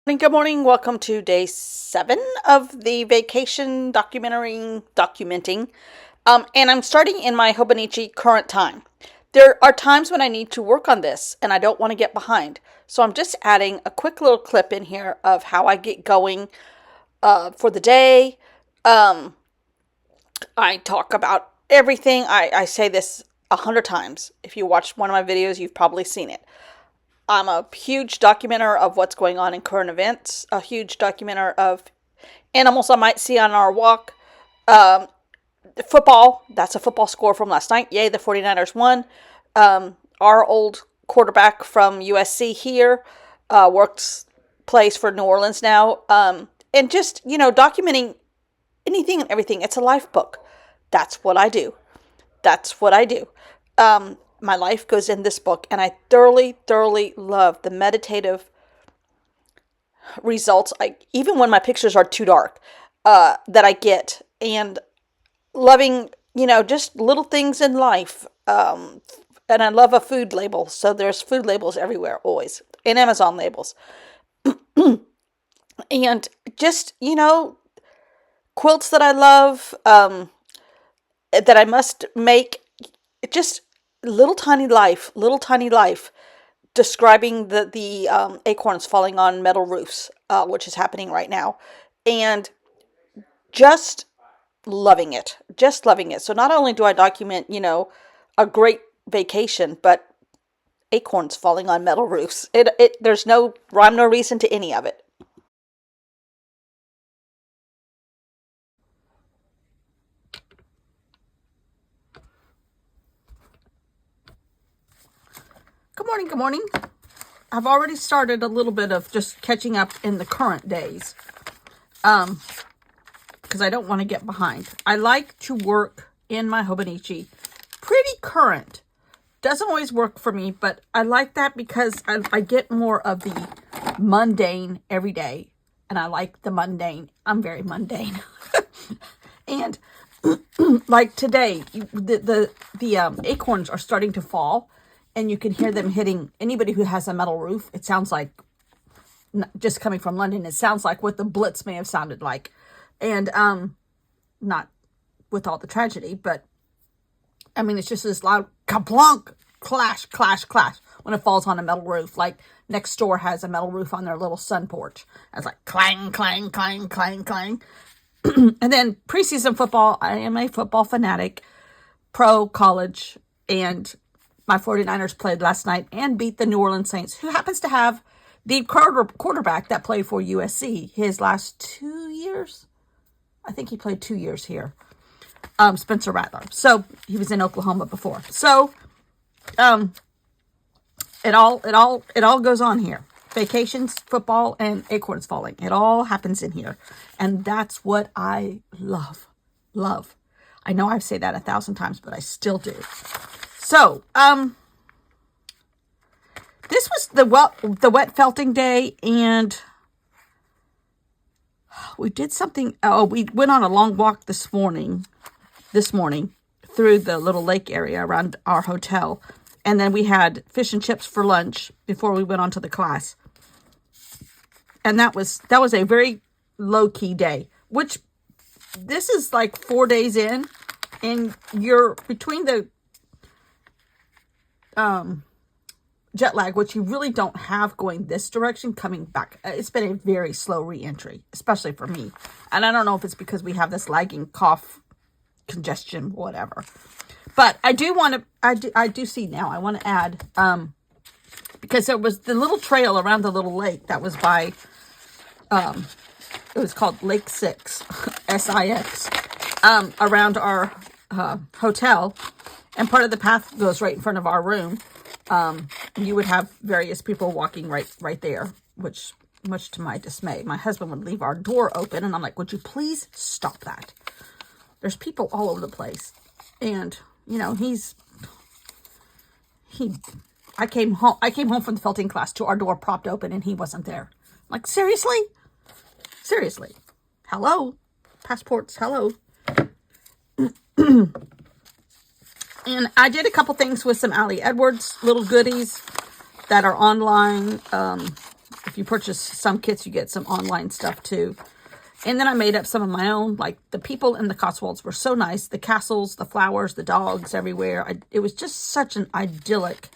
Good morning. Welcome to day 7 of the vacation documenting. And I'm starting in my Hobonichi current time. There are times when I need to work on this and I don't want to get behind. So I'm just adding a quick little clip in here of how I get going for the day. I talk about everything. I say this 100 times. If you watched one of my videos, you've probably seen it. I'm a huge documenter of what's going on in current events, a huge documenter of animals I might see on our walk. Football, that's a football score from last night. Yay, the 49ers won. Our old quarterback from USC here plays for New Orleans now. And just, documenting anything and everything. It's a life book. That's what I do. That's what I do. My life goes in this book, and I thoroughly, thoroughly love the meditative results. Even when my pictures are too dark, that I get, and loving, just little things in life. And I love a food label, so there's food labels everywhere, always, and Amazon labels, and just quilts that I love, that I must make, just little tiny life describing the acorns falling on metal roofs, which is happening right now, and just loving it. So not only do I document, a great vacation, but acorns falling on metal roofs. There's no rhyme, no reason to any of it. Good morning, good morning. I've already started a little bit of just catching up in the current days. Because I don't want to get behind. I like to work in my Hobonichi pretty current. Doesn't always work for me, but I like that because I get more of the mundane every day. And I like the mundane. I'm very mundane. And like today, the acorns are starting to fall, and you can hear them hitting anybody who has a metal roof. It sounds like, just coming from London, it sounds like what the Blitz may have sounded like. And not with all the tragedy, but I mean, it's just this loud kaplunk, clash, clash, clash when it falls on a metal roof. Like next door has a metal roof on their little sun porch. It's like clang, clang, clang, clang, clang. And then preseason football, I am a football fanatic, pro, college, and my 49ers played last night and beat the New Orleans Saints, who happens to have the quarterback that played for USC his last 2 years. I think he played 2 years here. Spencer Rattler. So he was in Oklahoma before. So it all goes on here. Vacations, football, and acorns falling. It all happens in here. And that's what I love. Love. I know I've said that 1,000 times, but I still do. So, this was the wet felting day, and we did something. Oh, we went on a long walk this morning through the little lake area around our hotel. And then we had fish and chips for lunch before we went on to the class. And that was a very low-key day, which this is like 4 days in, and you're between the jet lag, which you really don't have going this direction, coming back. It's been a very slow re-entry, especially for me. And I don't know if it's because we have this lagging cough, congestion, whatever. But I do want to, I do see now, I want to add, because there was the little trail around the little lake that was by, it was called Lake 6, S-I-X, around our hotel. And part of the path goes right in front of our room. You would have various people walking right there, which, much to my dismay, my husband would leave our door open, and I'm like, would you please stop that? There's people all over the place. And, I came home from the felting class to our door propped open, and he wasn't there. I'm like, seriously? Hello? Passports, hello? And I did a couple things with some Allie Edwards little goodies that are online. if you purchase some kits, you get some online stuff too. And then I made up some of my own. Like, the people in the Cotswolds were so nice. The castles, the flowers, the dogs everywhere. It was just such an idyllic,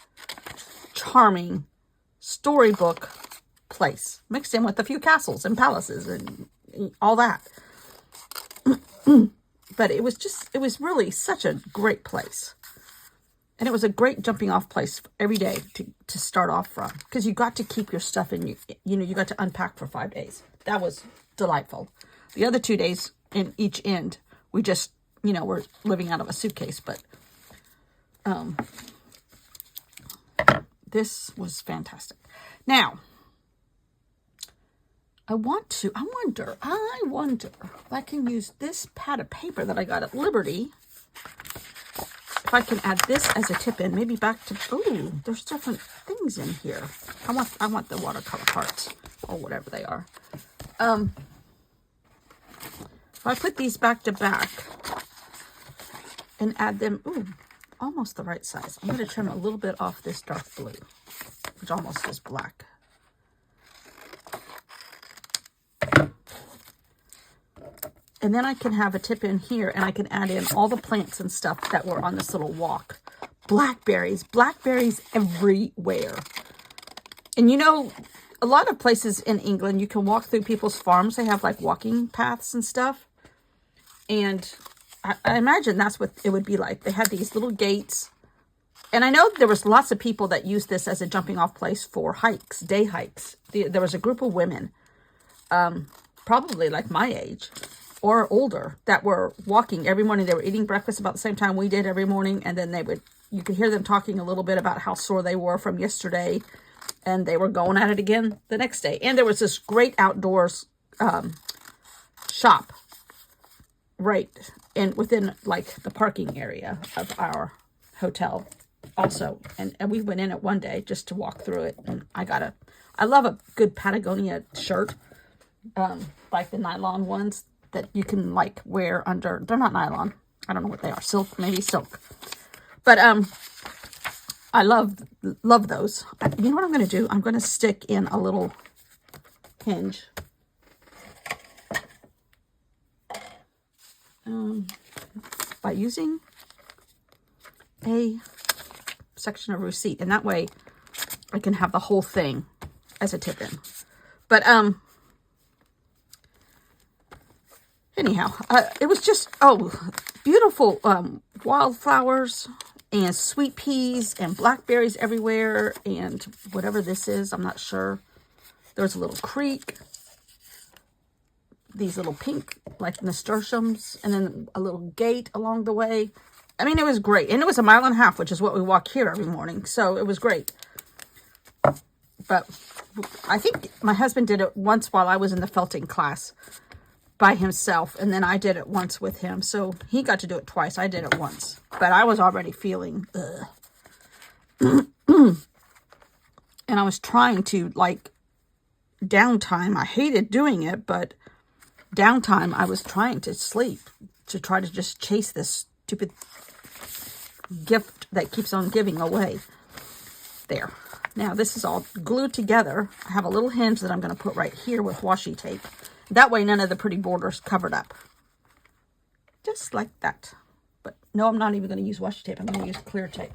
charming storybook place, mixed in with a few castles and palaces and all that. But it was really such a great place. And it was a great jumping off place every day to start off from. Because you got to keep your stuff in, you got to unpack for 5 days. That was delightful. The other 2 days in each end, we just, were living out of a suitcase. But this was fantastic. Now, I wonder if I can use this pad of paper that I got at Liberty. If I can add this as a tip in, maybe back to, oh, there's different things in here. I want the watercolor parts, or whatever they are. If I put these back to back and add them, ooh, almost the right size. I'm going to trim a little bit off this dark blue, which almost is black. And then I can have a tip in here, and I can add in all the plants and stuff that were on this little walk. Blackberries everywhere. And a lot of places in England, you can walk through people's farms. They have like walking paths and stuff. And I imagine that's what it would be like. They had these little gates. And I know there was lots of people that used this as a jumping off place for hikes, day hikes. There was a group of women, probably like my age, or older, that were walking every morning. They were eating breakfast about the same time we did every morning. And then you could hear them talking a little bit about how sore they were from yesterday. And they were going at it again the next day. And there was this great outdoors shop right within like the parking area of our hotel also. And we went in it one day just to walk through it. And I love a good Patagonia shirt, like the nylon ones that you can like wear under. They're not nylon. I don't know what they are. Silk, maybe silk. But I love those. You know what I'm going to do? I'm going to stick in a little hinge. By using a section of receipt. And that way I can have the whole thing as a tip in. But, anyhow, it was just, beautiful wildflowers and sweet peas and blackberries everywhere and whatever this is, I'm not sure. There's a little creek, these little pink, like nasturtiums, and then a little gate along the way. I mean, it was great. And it was 1.5 miles, which is what we walk here every morning. So it was great. But I think my husband did it once while I was in the felting class by himself, and then I did it once with him. So he got to do it twice. I did it once, but I was already feeling and I was trying to, like, downtime. I hated doing it, but downtime, I was trying to sleep, to try to just chase this stupid gift that keeps on giving away. There. Now this is all glued together. I have a little hinge that I'm going to put right here with washi tape. That way none of the pretty borders covered up. Just like that. But no, I'm not even going to use washi tape. I'm going to use clear tape.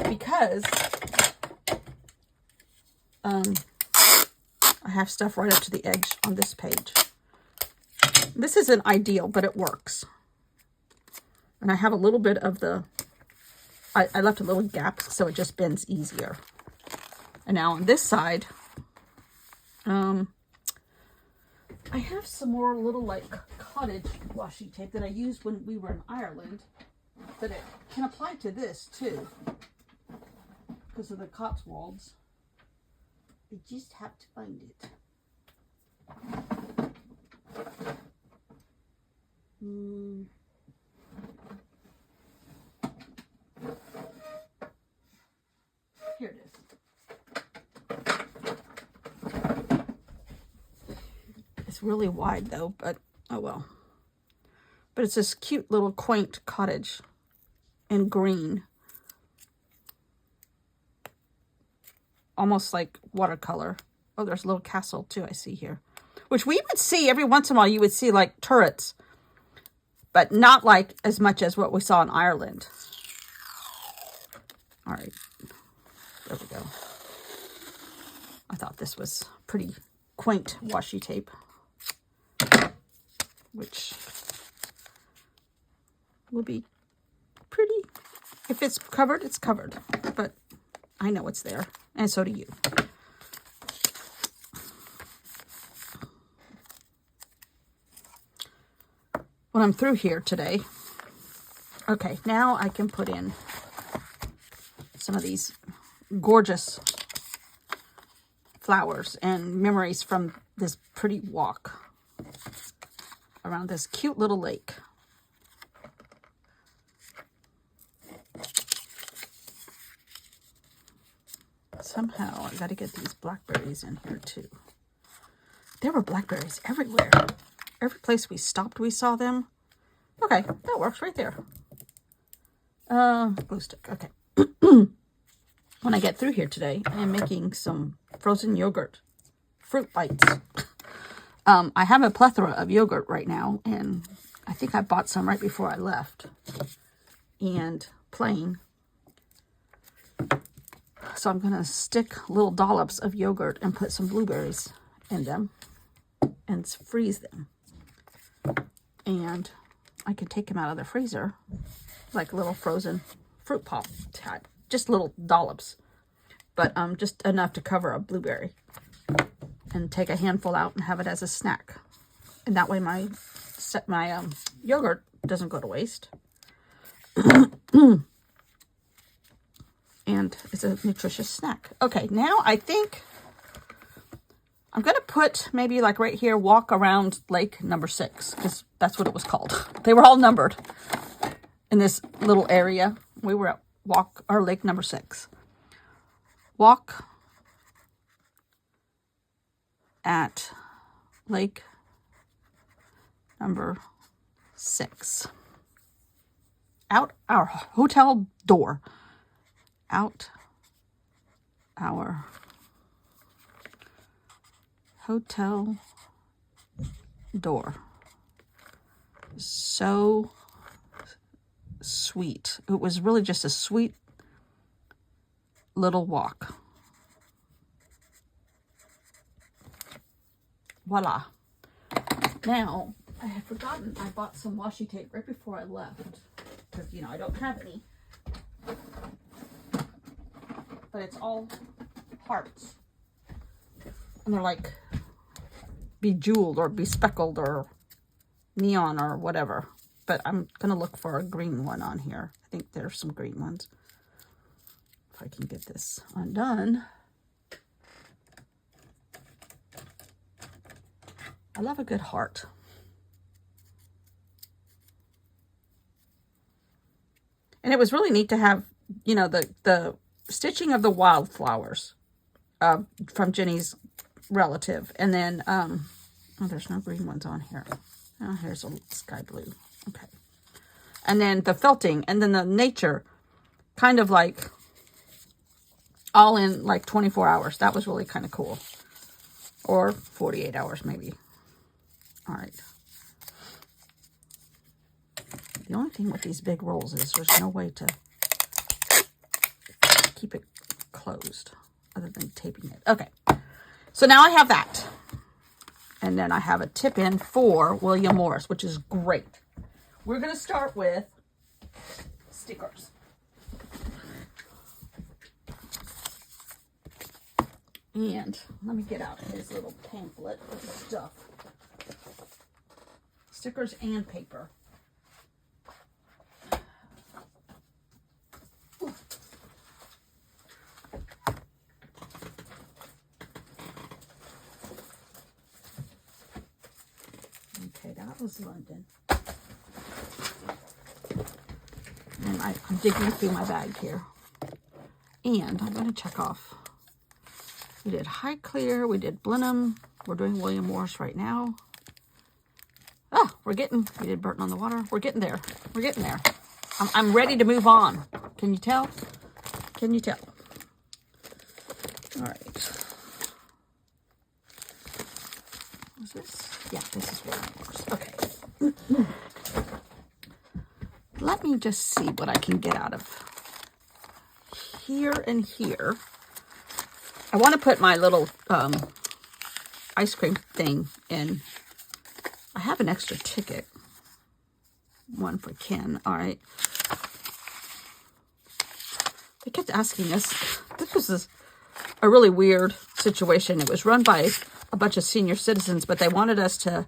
Because I have stuff right up to the edge on this page. This isn't ideal, but it works. And I have a little bit of the, I left a little gap so it just bends easier. And now on this side, I have some more little, like, cottage washi tape that I used when we were in Ireland. But it can apply to this, too. Because of the Cotswolds. I just have to find it. Here it is. It's really wide though, but oh well. But it's this cute little quaint cottage in green. almost like watercolor. Oh, there's a little castle too I see here. Which we would see every once in a while. You would see like turrets. But not like as much as what we saw in Ireland. All right. There we go. I thought this was pretty quaint washi tape. Which will be pretty. If it's covered, it's covered. But I know it's there. And so do you. When I'm through here today. Okay, now I can put in some of these gorgeous flowers and memories from this pretty walk around this cute little lake. Somehow I got to get these blackberries in here too. There were blackberries everywhere. Every place we stopped, we saw them. Okay, that works right there. Glue stick. Okay. When I get through here today, I am making some frozen yogurt fruit bites. I have a plethora of yogurt right now, and I think I bought some right before I left. And plain. So I'm going to stick little dollops of yogurt and put some blueberries in them and freeze them. And I can take them out of the freezer like little frozen fruit pop type. Just little dollops. But just enough to cover a blueberry. And take a handful out and have it as a snack. And that way my yogurt doesn't go to waste. And it's a nutritious snack. Okay, now I think I'm going to put maybe like right here, walk around lake number 6. Because that's what it was called. They were all numbered in this little area. We were at lake number 6. Walk at lake number 6. Out our hotel door. Out our hotel door. So sweet. It was really just a sweet little walk. Voila. Now, I had forgotten I bought some washi tape right before I left. Because, I don't have any. But it's all hearts. And they're like bejeweled or bespeckled or neon or whatever. But I'm going to look for a green one on here. I think there's some green ones. If I can get this undone. I love a good heart. And it was really neat to have, the stitching of the wildflowers from Jenny's relative. And then, oh, there's no green ones on here. Oh, here's a sky blue. Okay. And then the felting and then the nature kind of like all in like 24 hours. That was really kind of cool. Or 48 hours maybe. All right. The only thing with these big rolls is there's no way to keep it closed other than taping it. Okay. So now I have that. And then I have a tip in for William Morris, which is great. We're going to start with stickers. And let me get out his little pamphlet of stuff. Stickers and paper. Okay, that was London. And I'm digging through my bag here. And I'm going to check off. We did High Clear. We did Blenheim. We're doing William Morris right now. Oh, we did Burton on the Water. We're getting there. We're getting there. I'm ready to move on. Can you tell? Can you tell? All right. Is this? Yeah, this is watercolors. Okay. Let me just see what I can get out of here and here. I want to put my little ice cream thing in. I have an extra ticket. One for Ken. All right. They kept asking us. This was a really weird situation. It was run by a bunch of senior citizens, but they wanted us to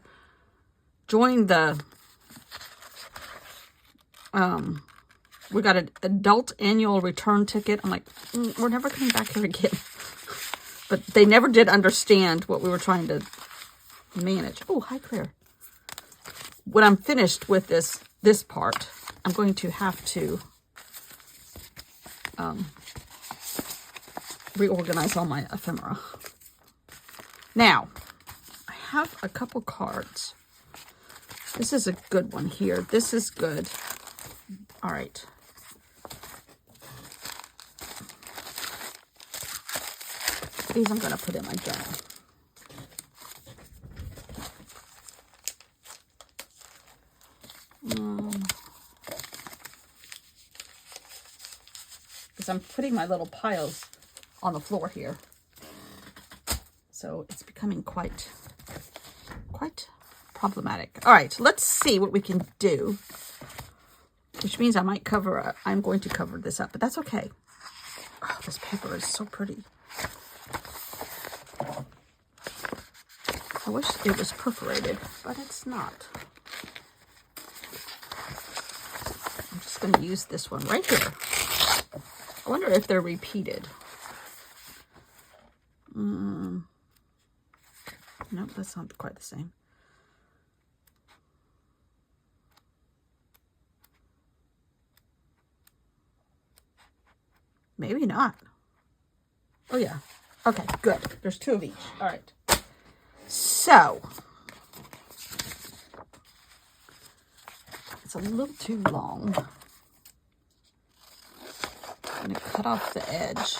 join the we got an adult annual return ticket. I'm like, we're never coming back here again. But they never did understand what we were trying to manage. Oh, hi, Claire. When I'm finished with this part, I'm going to have to reorganize all my ephemera. Now, I have a couple cards. This is a good one here. This is good. All right. These I'm going to put in my journal. Because I'm putting my little piles on the floor here. So it's becoming quite problematic. All right, let's see what we can do. Which means I might I'm going to cover this up, but that's okay. Oh, this paper is so pretty. I wish it was perforated, but it's not. I'm just going to use this one right here. I wonder if they're repeated. Nope, that's not quite the same. Maybe not. Oh, yeah. Okay, good. There's two of each. All right. So, it's a little too long. I'm going to cut off the edge.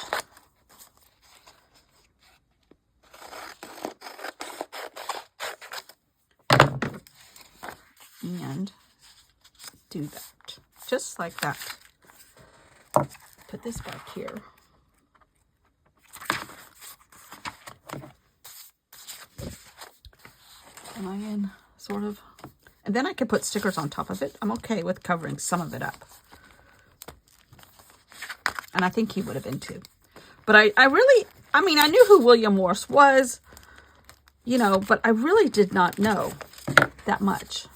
And do that. Just like that. Put this back here. Am I in? Sort of. And then I could put stickers on top of it. I'm okay with covering some of it up. And I think he would have been too. But I mean, I knew who William Morris was, you know, but I really did not know that much.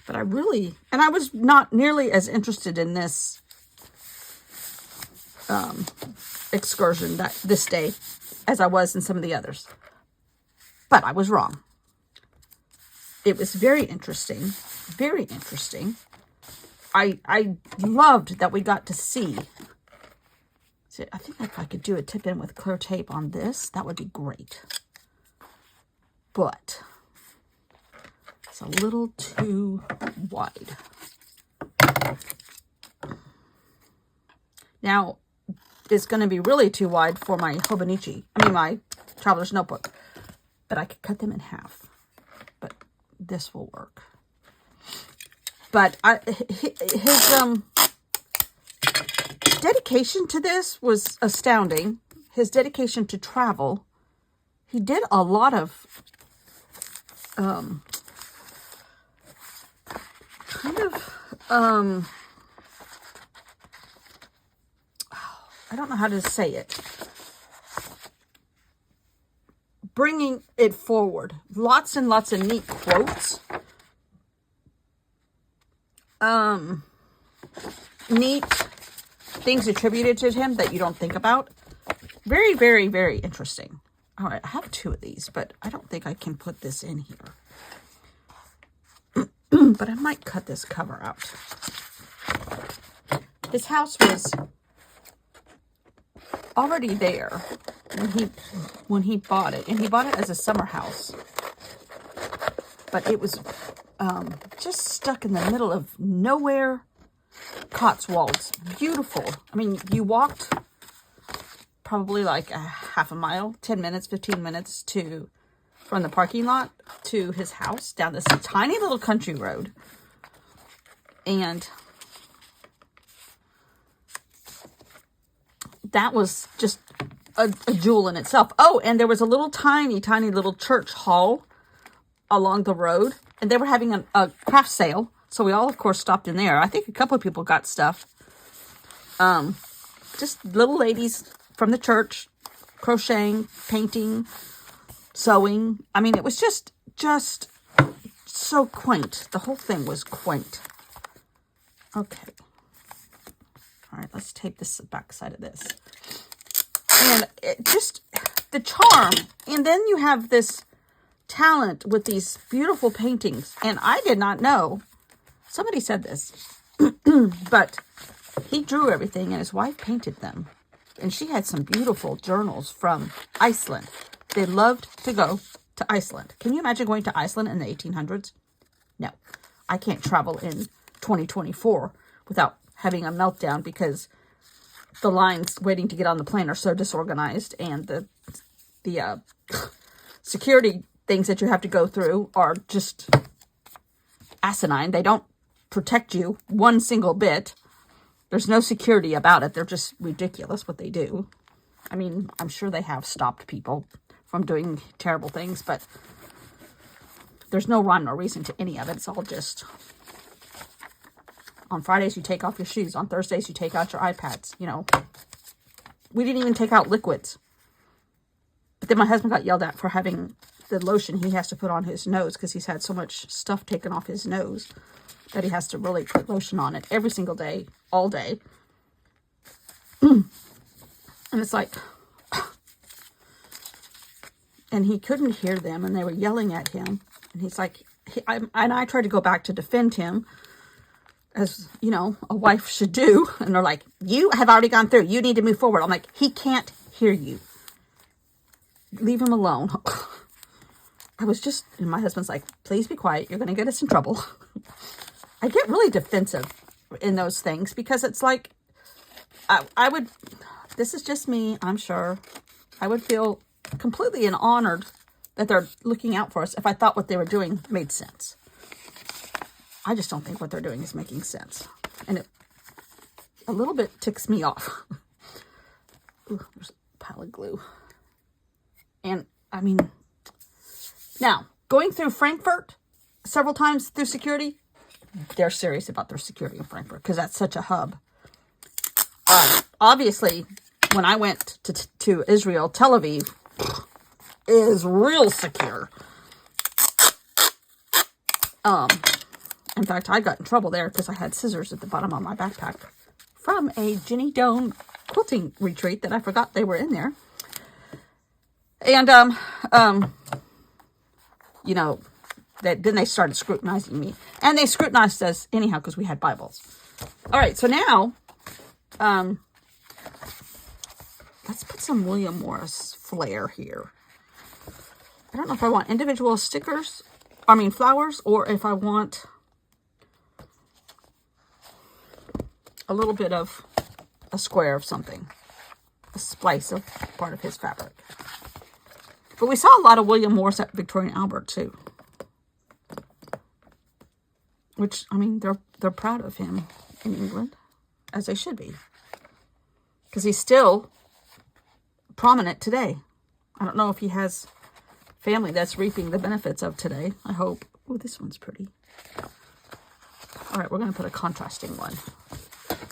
But I was not nearly as interested in this excursion this day as I was in some of the others. But I was wrong. It was very interesting. Very interesting. I loved that we got to see. See, I think if I could do a tip in with clear tape on this, that would be great. But it's a little too wide. Now, it's going to be really too wide for my Hobonichi. I mean, my Traveler's Notebook. But I could cut them in half. But this will work. But his dedication to this was astounding. His dedication to travel. He did a lot of I don't know how to say it. Bringing it forward. Lots and lots of neat quotes. Neat things attributed to him that you don't think about. Very, very, very interesting. All right, I have two of these, but I don't think I can put this in here. But I might cut this cover out. His house was already there when he bought it, and he bought it as a summer house. But it was just stuck in the middle of nowhere. Cotswolds, beautiful. I mean, you walked probably like a half a mile, 10 minutes, 15 minutes from the parking lot to his house down this tiny little country road. And that was just a jewel in itself. Oh, and there was a little tiny little church hall along the road, and they were having a craft sale. So we all, of course, stopped in there. I think a couple of people got stuff. Just little ladies from the church, crocheting, painting, sewing. I mean, it was just so quaint. The whole thing was quaint. Okay. All right, let's tape this back side of this. And it just, the charm. And then you have this talent with these beautiful paintings. And I did not know. Somebody said this. But he drew everything and his wife painted them. And she had some beautiful journals from Iceland. They loved to go to Iceland. Can you imagine going to Iceland in the 1800s? No. I can't travel in 2024 without having a meltdown because the lines waiting to get on the plane are so disorganized, and the security things that you have to go through are just asinine. They don't protect you one single bit. There's no security about it. They're just ridiculous what they do. I mean, I'm sure they have stopped people from doing terrible things, but there's no rhyme or reason to any of it. It's all just, on Fridays you take off your shoes. On Thursdays you take out your iPads. You know, we didn't even take out liquids. But then my husband got yelled at for having the lotion he has to put on his nose because he's had so much stuff taken off his nose that he has to really put lotion on it every single day, all day. And it's like, and he couldn't hear them, and they were yelling at him. And he's like, and I tried to go back to defend him, as, you know, a wife should do. And they're like, you have already gone through. You need to move forward. I'm like, he can't hear you. Leave him alone. I was just, and my husband's like, please be quiet. You're going to get us in trouble. I get really defensive in those things because it's like, I would, this is just me, I'm sure. I would feel completely honored that they're looking out for us if I thought what they were doing made sense. I just don't think what they're doing is making sense. And it a little bit ticks me off. Ooh, there's a pile of glue. And, I mean, now, going through Frankfurt several times through security, they're serious about their security in Frankfurt because that's such a hub. Obviously, when I went to Israel, Tel Aviv is real secure. In fact, I got in trouble there because I had scissors at the bottom of my backpack from a Jenny Doan quilting retreat that I forgot they were in there. And, you know, then they started scrutinizing me. And they scrutinized us anyhow because we had Bibles. All right, so now, let's put some William Morris flair here. I don't know if I want individual flowers, or if I want a little bit of a square of something, a splice of part of his fabric. But we saw a lot of William Morris at Victoria and Albert too. Which, I mean, they're proud of him in England, as they should be. Because he's still prominent today. I don't know if he has family that's reaping the benefits of today. I hope. Oh, this one's pretty. All right, we're going to put a contrasting one.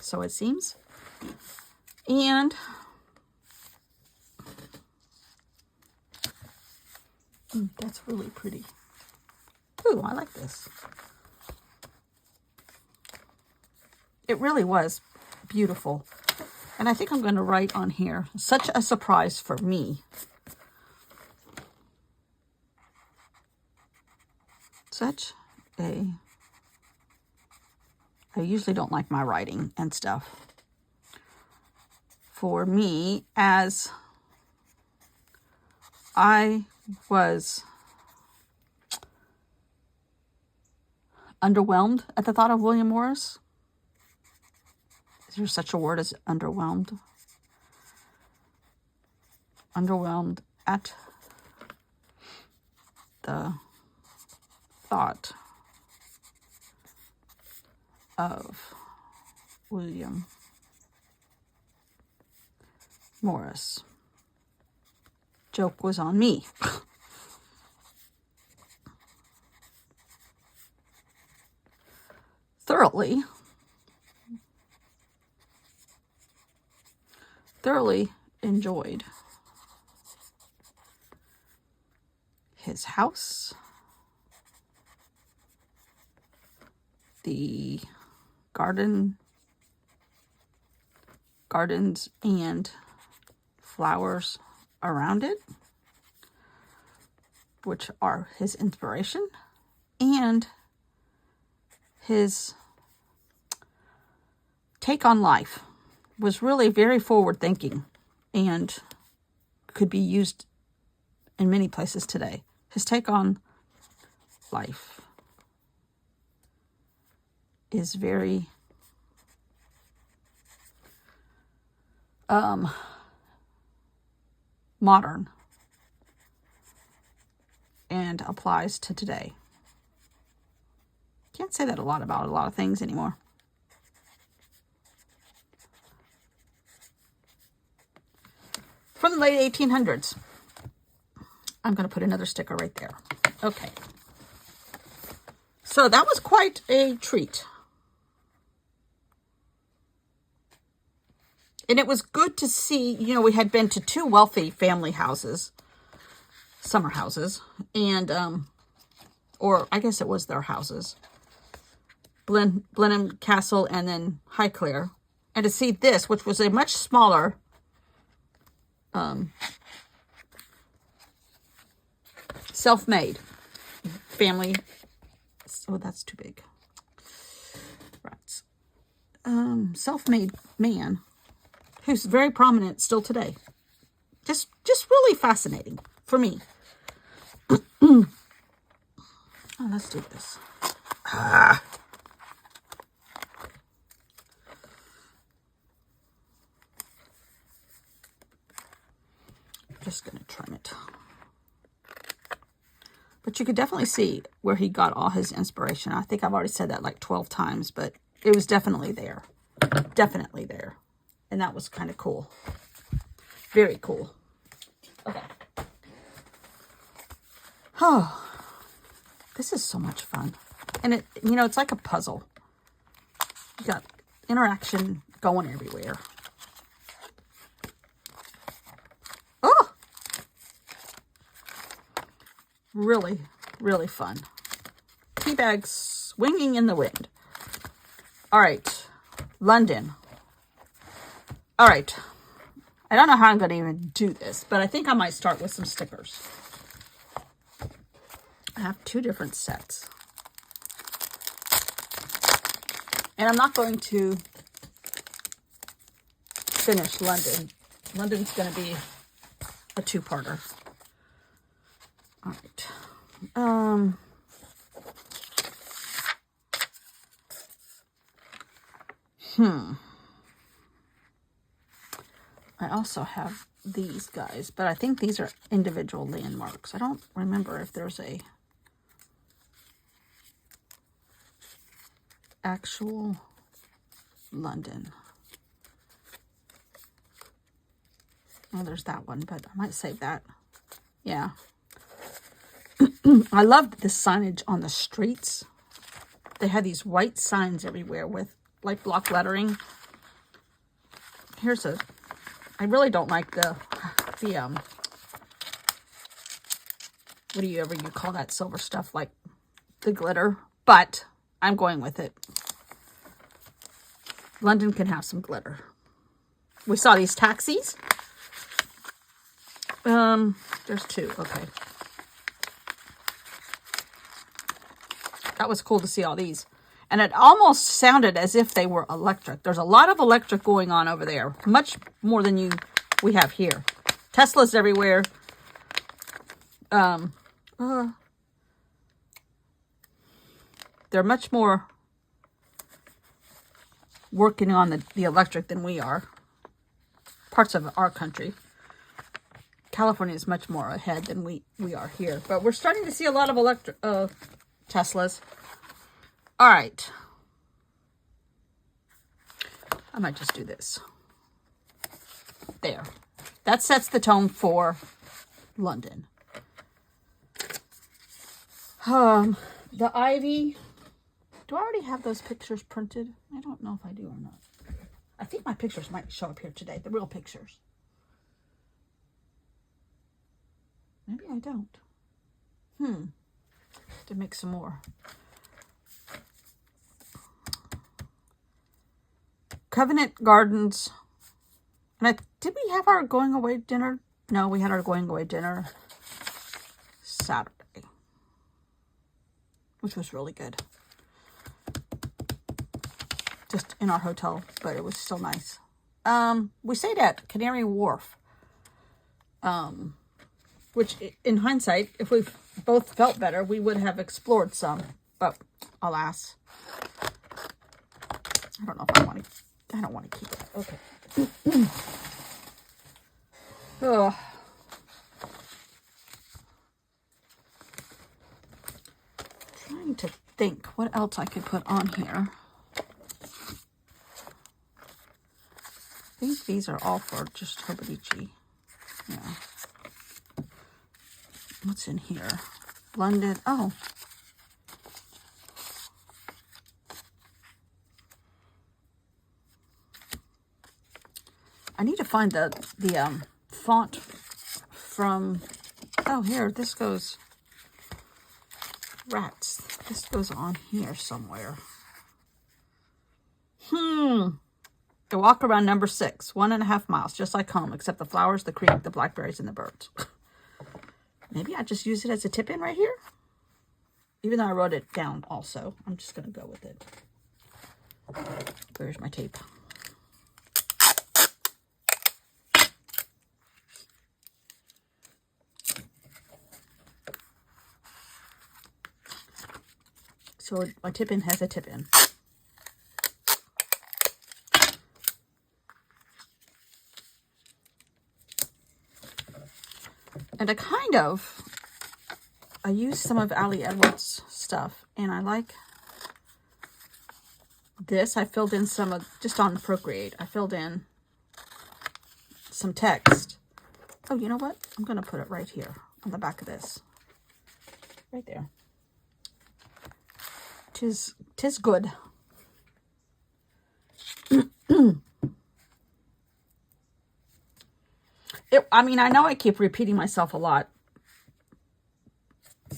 So it seems. And that's really pretty. Ooh, I like this. It really was beautiful. And I think I'm going to write on here, such a surprise for me. I usually don't like my writing and stuff. For me, as I was underwhelmed at the thought of William Morris. Is there such a word as underwhelmed? underwhelmed at the thought of William Morris. Joke was on me. Thoroughly enjoyed his house, the gardens and flowers around it, which are his inspiration, and his take on life was really very forward thinking and could be used in many places today. His take on life is very modern and applies to today. Can't say that about a lot of things anymore. From the late 1800s. I'm going to put another sticker right there. Okay. So that was quite a treat. And it was good to see, you know, we had been to 2 wealthy family houses, summer houses, and, or I guess it was their houses, Windsor Castle and then Highclere. And to see this, which was a much smaller, self-made family. Oh, that's too big. Right. Self-made man who's very prominent still today. Just really fascinating for me. Oh, let's do this. I'm just going to trim it. But you could definitely see where he got all his inspiration. I think I've already said that like 12 times, but it was definitely there. Definitely there. And that was kind of cool. Very cool. Okay. Oh, this is so much fun. And it, you know, it's like a puzzle. You got interaction going everywhere. Oh! Really, really fun. Tea bags swinging in the wind. All right. London. All right. I don't know how I'm going to even do this, but I think I might start with some stickers. I have 2 different sets. And I'm not going to finish London. London's going to be a 2-parter. All right. I also have these guys, but I think these are individual landmarks. I don't remember if there's a actual London. Oh, there's that one, but I might save that. Yeah. I loved the signage on the streets. They had these white signs everywhere with like block lettering. Here's a, I really don't like the what do you call that silver stuff, like the glitter, but I'm going with it. London can have some glitter. We saw these taxis. There's 2. Okay. That was cool to see all these. And it almost sounded as if they were electric. There's a lot of electric going on over there. Much more than we have here. Teslas everywhere. They're much more working on the electric than we are. Parts of our country. California is much more ahead than we are here. But we're starting to see a lot of Teslas. All right. I might just do this. There. That sets the tone for London. The ivy. Do I already have those pictures printed? I don't know if I do or not. I think my pictures might show up here today. The real pictures. Maybe I don't. To make some more. Covenant Gardens. And did we have our going away dinner? No, we had our going away dinner Saturday, which was really good. Just in our hotel, but it was still nice. We stayed at Canary Wharf, which in hindsight, if we both felt better, we would have explored some, but alas, I don't know if I don't want to keep it. Okay. Ugh. Trying to think what else I could put on here. I think these are all for just Hobonichi. Yeah. What's in here? Blended. Oh. I need to find the font from, oh, here, this goes, rats. This goes on here somewhere. The walk around number 6, 1.5 miles, just like home, except the flowers, the creek, the blackberries, and the birds. Maybe I just use it as a tip-in right here. Even though I wrote it down also. I'm just going to go with it. Where's my tape? So my tip-in has a tip-in. And I used some of Ali Edwards' stuff, and I like this. I filled in some of, just on Procreate, I filled in some text. Oh, you know what? I'm going to put it right here on the back of this. Right there. Tis good. I mean, I know I keep repeating myself a lot,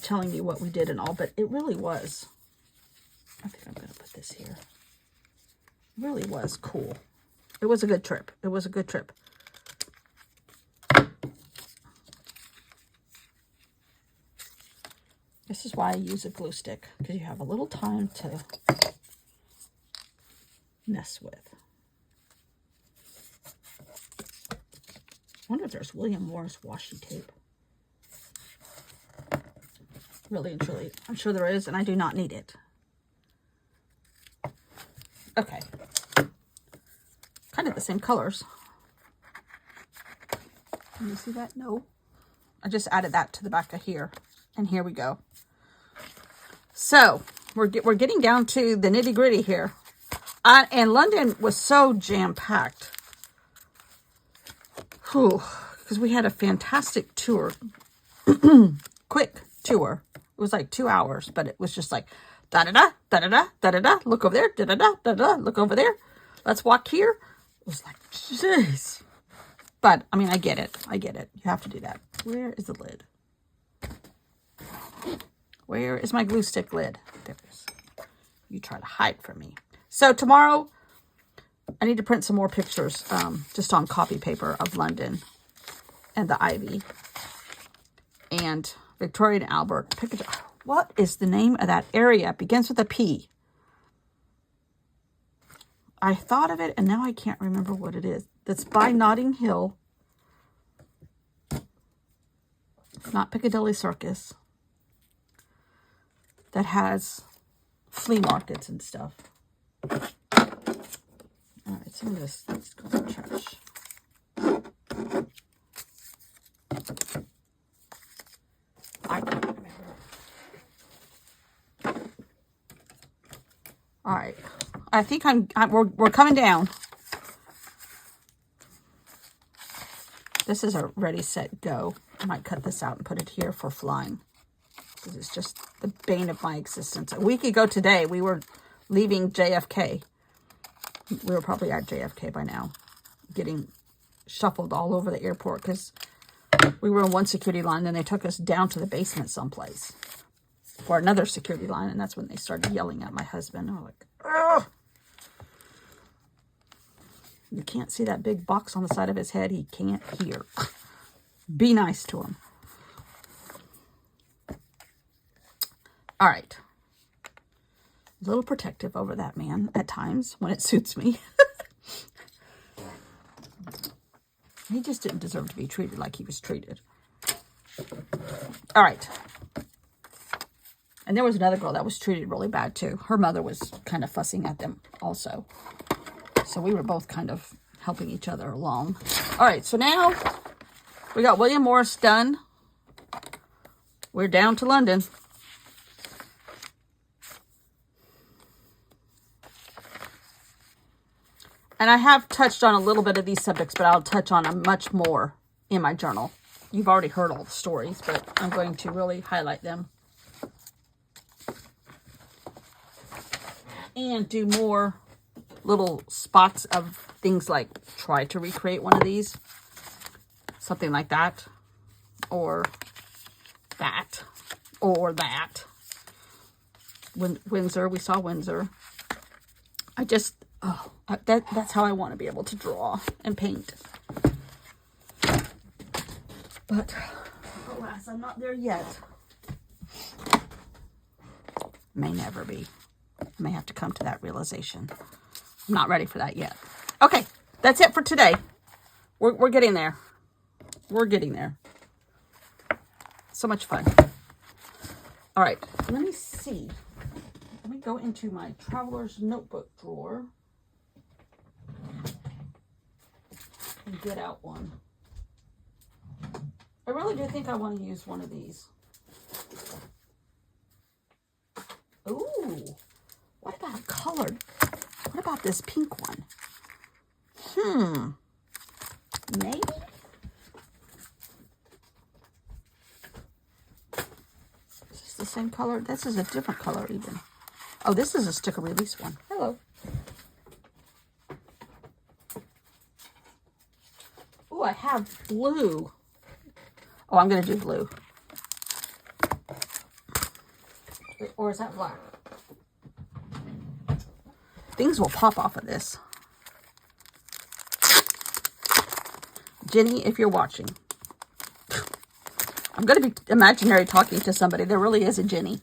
telling you what we did and all, but it really was. I think I'm going to put this here. It really was cool. It was a good trip. It was a good trip. This is why I use a glue stick, because you have a little time to mess with. I wonder if there's William Morris washi tape. Really and truly, I'm sure there is, and I do not need it. Okay. Kind of the same colors. Can you see that? No. I just added that to the back of here. And here we go. So, we're getting down to the nitty-gritty here. And London was so jam-packed. Because we had a fantastic tour. Quick tour. It was like 2 hours, but it was just like da-da-da, da-da-da, da-da-da, look over there, da-da-da, da-da-da, look over there. Let's walk here. It was like, jeez. But, I mean, I get it. I get it. You have to do that. Where is the lid? Where is my glue stick lid? There it is. You try to hide from me. So tomorrow, I need to print some more pictures just on copy paper of London and the ivy and Victoria and Albert. What is the name of that area? It begins with a P. I thought of it and now I can't remember what it is. That's by Notting Hill. Not Piccadilly Circus. That has flea markets and stuff. All right, some of this, let's go in the trash. I can't remember. All right. I think we're coming down. This is a ready, set, go. I might cut this out and put it here for flying. Because it's just the bane of my existence. A week ago today, we were leaving JFK. We were probably at JFK by now. Getting shuffled all over the airport because we were in one security line. Then they took us down to the basement someplace for another security line. And that's when they started yelling at my husband. I'm like, ugh! You can't see that big box on the side of his head. He can't hear. Be nice to him. All right. A little protective over that man at times when it suits me. He just didn't deserve to be treated like he was treated. All right. And there was another girl that was treated really bad too. Her mother was kind of fussing at them also. So we were both kind of helping each other along. All right, so now we got William Morris done. We're down to London. And I have touched on a little bit of these subjects, but I'll touch on them much more in my journal. You've already heard all the stories, but I'm going to really highlight them. And do more little spots of things like try to recreate one of these. Something like that. Or that. Or that. Windsor. We saw Windsor. That's how I want to be able to draw and paint. But, alas, I'm not there yet. May never be. I may have to come to that realization. I'm not ready for that yet. Okay, that's it for today. We're getting there. We're getting there. So much fun. All right, let me see. Let me go into my traveler's notebook drawer and get out one. I really do think I want to use one of these. Ooh, what about colored? What about this pink one? Maybe? Is this the same color? This is a different color even. Oh, this is a sticker release one. Hello. Oh, I have blue. Oh, I'm going to do blue. Or is that black? Things will pop off of this. Jenny, if you're watching. I'm going to be imaginary talking to somebody. There really is a Jenny.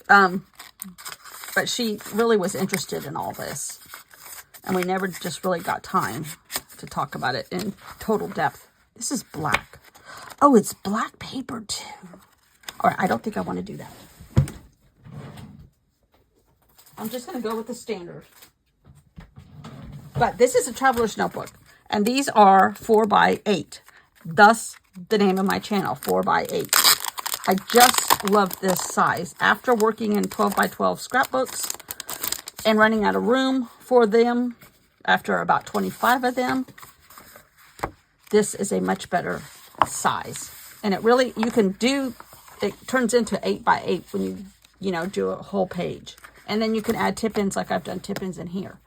But she really was interested in all this. And we never just really got time to talk about it in total depth. This is black. Oh, it's black paper too. All right, I don't think I want to do that. I'm just going to go with the standard. But this is a traveler's notebook. And these are 4x8. Thus, the name of my channel, 4x8. I just love this size. After working in 12x12 scrapbooks and running out of room for them, after about 25 of them, this is a much better size. And it really, you can do, it turns into 8x8 when you do a whole page. And then you can add tip-ins like I've done tip-ins in here.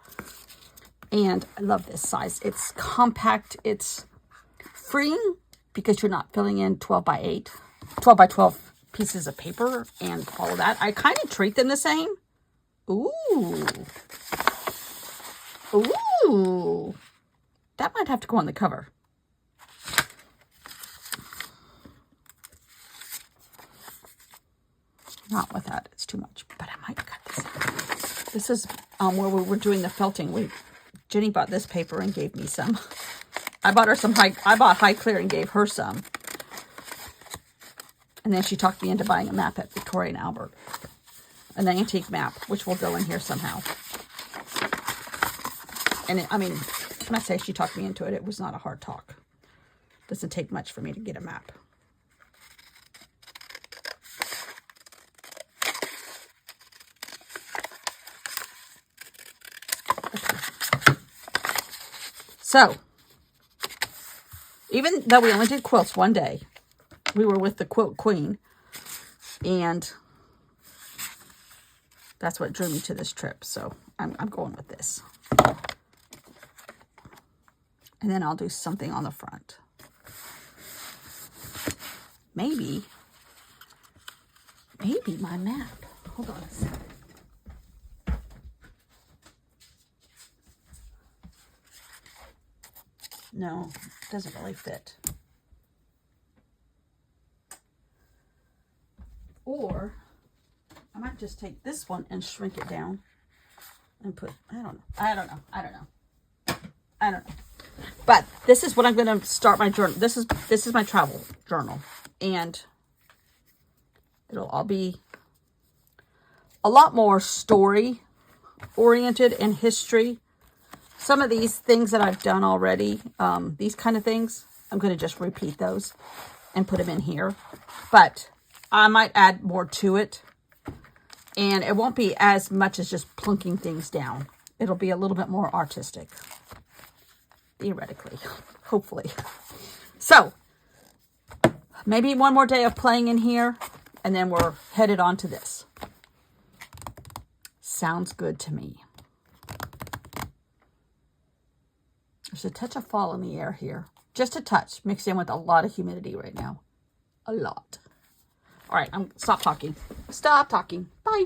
And I love this size. It's compact. It's freeing because you're not filling in 12x8, 12x12 pieces of paper and all of that. I kind of treat them the same. Ooh. Ooh. That might have to go on the cover. Not with that. It's too much. But I might cut this out. This is where we were doing the felting. Jenny bought this paper and gave me some. I bought her some I bought high clear and gave her some. And then she talked me into buying a map at Victoria and Albert. An antique map, which will go in here somehow. And when I say she talked me into it, it was not a hard talk. Doesn't take much for me to get a map. Okay. So, even though we only did quilts one day, we were with the quilt queen, and that's what drew me to this trip. So I'm going with this. And then I'll do something on the front. Maybe my map. Hold on a second. No, it doesn't really fit. Or I might just take this one and shrink it down and put, I don't know. But this is what I'm going to start my journal. This is my travel journal, and it'll all be a lot more story oriented and history. Some of these things that I've done already, these kind of things, I'm going to just repeat those and put them in here. But I might add more to it, and it won't be as much as just plunking things down. It'll be a little bit more artistic. Theoretically, hopefully. So, maybe one more day of playing in here, and then we're headed on to this. Sounds good to me. There's a touch of fall in the air here. Just a touch, mixed in with a lot of humidity right now. A lot. All right, stop talking. Stop talking. Bye.